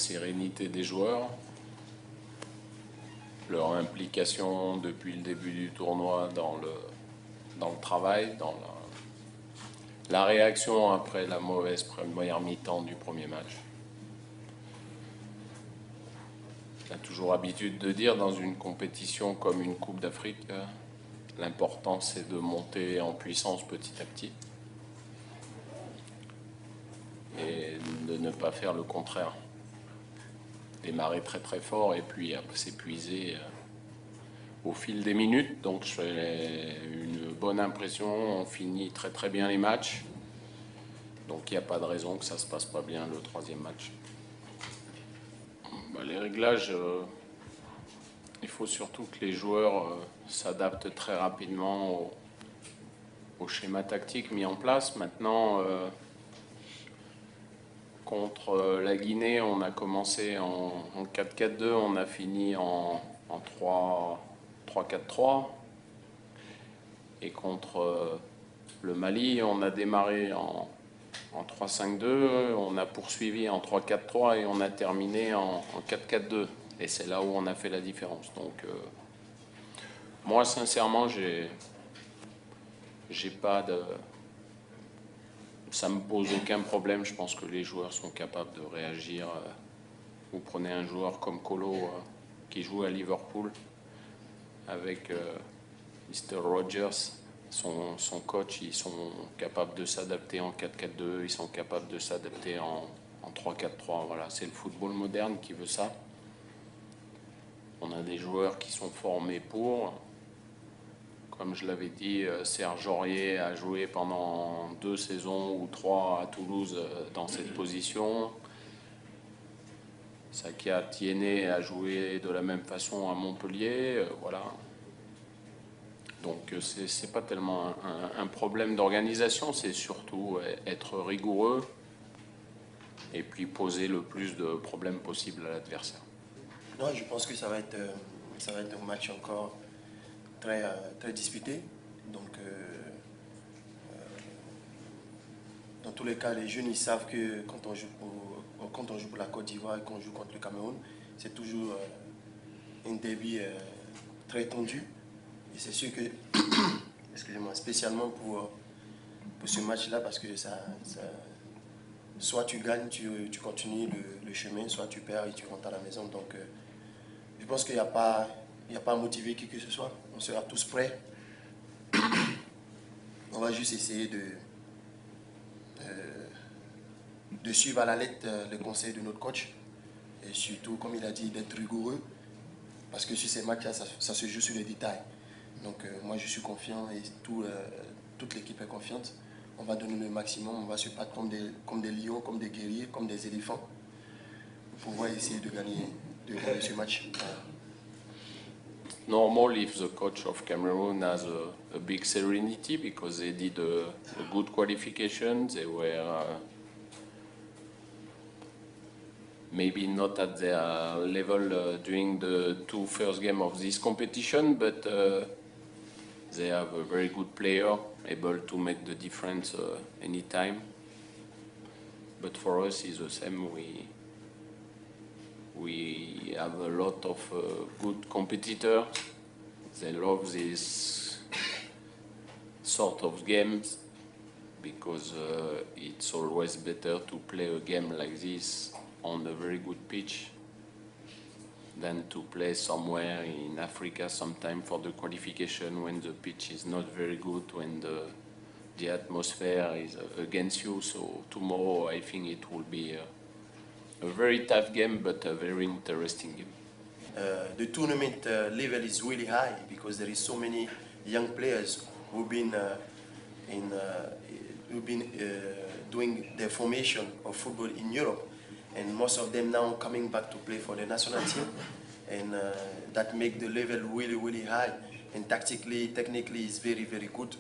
sérénité des joueurs, leur implication depuis le début du tournoi dans le travail, dans la réaction après la mauvaise première mi-temps du premier match. J'ai toujours l'habitude de dire dans une compétition comme une Coupe d'Afrique, l'important c'est de monter en puissance petit à petit et de ne pas faire le contraire. Démarrer très très fort et puis s'épuiser au fil des minutes. Donc je fais une bonne impression, on finit très très bien les matchs. Donc il n'y a pas de raison que ça ne se passe pas bien le troisième match. Les réglages, il faut surtout que les joueurs s'adaptent très rapidement au schéma tactique mis en place. Maintenant, contre la Guinée, on a commencé en 4-4-2, on a fini en 3-4-3. Et contre le Mali, on a démarré en 3-5-2, on a poursuivi en 3-4-3 et on a terminé en 4-4-2. Et c'est là où on a fait la différence. Donc, moi, sincèrement, j'ai pas de... Ça me pose aucun problème. Je pense que les joueurs sont capables de réagir. Vous prenez un joueur comme Kolo qui joue à Liverpool avec Mr. Rogers, son coach, ils sont capables de s'adapter en 4-4-2, ils sont capables de s'adapter en 3-4-3. Voilà, c'est le football moderne qui veut ça. On a des joueurs qui sont formés pour. Comme je l'avais dit, Serge Aurier a joué pendant 2 saisons ou 3 à Toulouse dans cette position. Sakia Tiéné a joué de la même façon à Montpellier. Voilà. Donc c'est pas tellement un problème d'organisation, c'est surtout être rigoureux et puis poser le plus de problèmes possible à l'adversaire. Non, je pense que ça va être un match encore très, très disputé. Donc, dans tous les cas, les jeunes ils savent que quand on joue pour la Côte d'Ivoire et qu'on joue contre le Cameroun, c'est toujours un début très tendu. Et c'est sûr que, excusez-moi, spécialement pour ce match-là, parce que soit tu gagnes, tu continues le chemin, soit tu perds et tu rentres à la maison. Donc, je pense qu'il n'y a pas à motiver qui que ce soit. On sera tous prêts. On va juste essayer de suivre à la lettre les conseils de notre coach. Et surtout, comme il a dit, d'être rigoureux. Parce que sur ces matchs-là, ça se joue sur les détails. Donc moi, je suis confiant et toute l'équipe est confiante. On va donner le maximum, on va se battre comme des lions, comme des guerriers, comme des éléphants. Pour pouvoir essayer de gagner ce match. Normally, if the coach of Cameroon has a big serenity because they did a good qualification, they were maybe not at their level during the 2 first games of this competition, but they have a very good player able to make the difference anytime. But for us, it's the same. We have a lot of good competitors. They love this sort of games because it's always better to play a game like this on a very good pitch than to play somewhere in Africa sometime for the qualification when the pitch is not very good, when the atmosphere is against you. So tomorrow I think it will be a very tough game, but a very interesting game. The tournament level is really high because there is so many young players who've been doing their formation of football in Europe, and most of them now coming back to play for the national team, and that make the level really, really high, and tactically, technically, it's very, very good,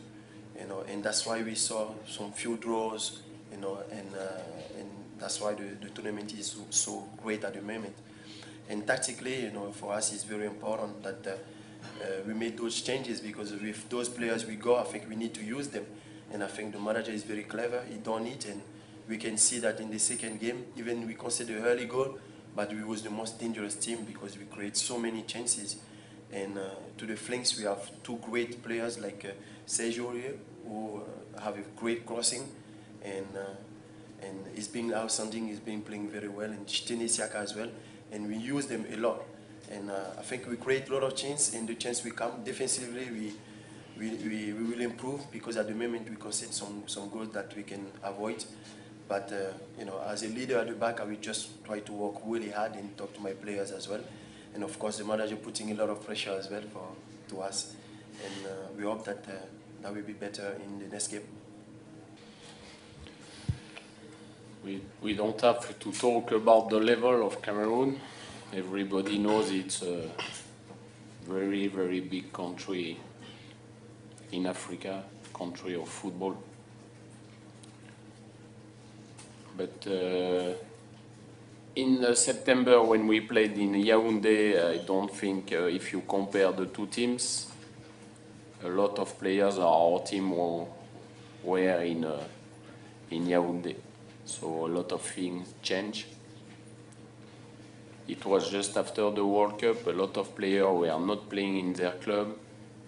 you know, and that's why we saw some few draws, you know, and that's why the tournament is so great at the moment. And tactically, you know, for us, it's very important that we made those changes because with those players we go, I think we need to use them. And I think the manager is very clever. He done it, and we can see that in the second game, even we conceded the early goal, but we was the most dangerous team because we create so many chances. And to the flanks, we have two great players like Sergio Aurier, who have a great crossing, and he's been outstanding. He's been playing very well, and Chitene Siaka as well. And we use them a lot. And I think we create a lot of chances, and the chance we come defensively, we will improve because at the moment we concede some goals that we can avoid. But you know, as a leader at the back, I will just try to work really hard and talk to my players as well. And of course, the manager putting a lot of pressure as well to us. And we hope that that will be better in the next game. We don't have to talk about the level of Cameroon. Everybody knows it's a very, very big country in Africa, country of football. But in September, when we played in Yaoundé, I don't think if you compare the two teams, a lot of players of our team were in Yaoundé. So a lot of things changed. It was just after the World Cup, a lot of players were not playing in their club.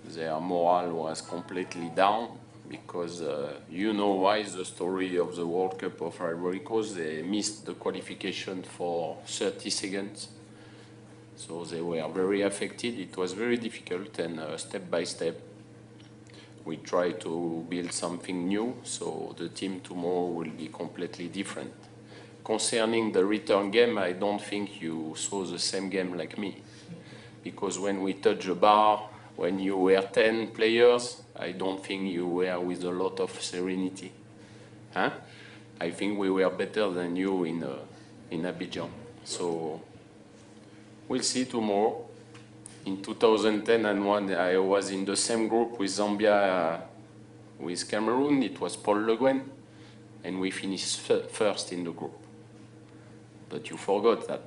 Their morale was completely down because you know why, the story of the World Cup of Ivory Coast, they missed the qualification for 30 seconds. So they were very affected. It was very difficult, and step by step, we try to build something new, so the team tomorrow will be completely different. Concerning the return game, I don't think you saw the same game like me. Because when we touch the bar, when you were 10 players, I don't think you were with a lot of serenity. Huh? I think we were better than you in Abidjan. So we'll see tomorrow. In 2010 and when I was in the same group with Zambia, with Cameroon, it was Paul Le Guen, and we finished first in the group. But you forgot that.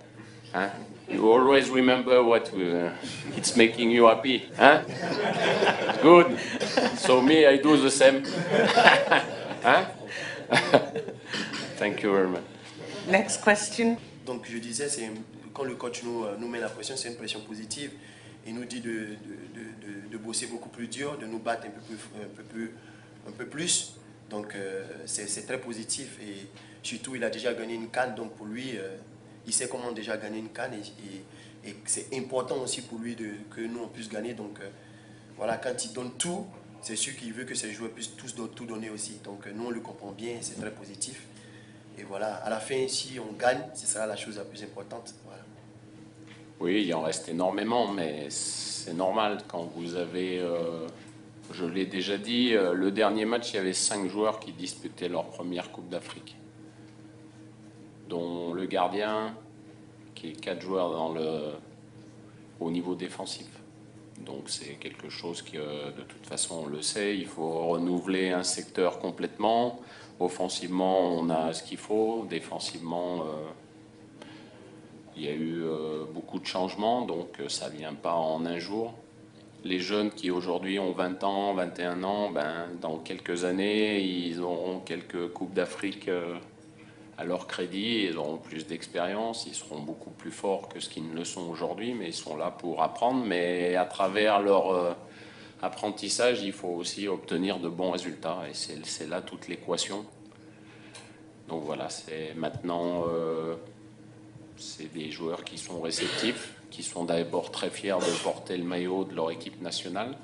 Huh? You always remember what it's making you happy. Huh? Good. So me, I do the same. Huh? Thank you very much. Next question. Donc je disais, quand le coach nous met la pression, c'est une pression positive. Il nous dit de bosser beaucoup plus dur, de nous battre un peu plus. Donc c'est très positif, et surtout il a déjà gagné une CAN, donc pour lui, il sait comment déjà gagner une CAN, et c'est important aussi pour lui que nous on puisse gagner. Donc voilà, quand il donne tout, c'est sûr qu'il veut que ses joueurs puissent tous tout donner aussi. Donc nous on le comprend bien, c'est très positif. Et voilà, à la fin, si on gagne, ce sera la chose la plus importante. Voilà. Oui, il en reste énormément, mais c'est normal quand vous avez, je l'ai déjà dit, le dernier match, il y avait 5 joueurs qui disputaient leur première Coupe d'Afrique, dont le gardien, qui est 4 joueurs au niveau défensif. Donc c'est quelque chose que, de toute façon, on le sait, il faut renouveler un secteur complètement. Offensivement, on a ce qu'il faut. Défensivement, il y a eu beaucoup de changements, donc ça ne vient pas en un jour. Les jeunes qui aujourd'hui ont 20 ans, 21 ans, ben, dans quelques années, ils auront quelques Coupes d'Afrique à leur crédit, ils auront plus d'expérience, ils seront beaucoup plus forts que ce qu'ils ne le sont aujourd'hui, mais ils sont là pour apprendre. Mais à travers leur apprentissage, il faut aussi obtenir de bons résultats, et c'est là toute l'équation. Donc voilà, c'est maintenant, c'est des joueurs qui sont réceptifs, qui sont d'abord très fiers de porter le maillot de leur équipe nationale,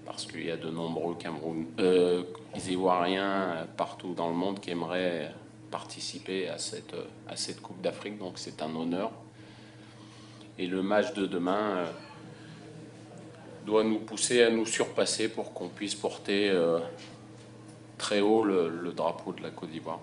parce qu'il y a de nombreux Ivoiriens partout dans le monde qui aimeraient participer à cette Coupe d'Afrique, donc c'est un honneur. Et le match de demain doit nous pousser à nous surpasser pour qu'on puisse porter très haut le drapeau de la Côte d'Ivoire.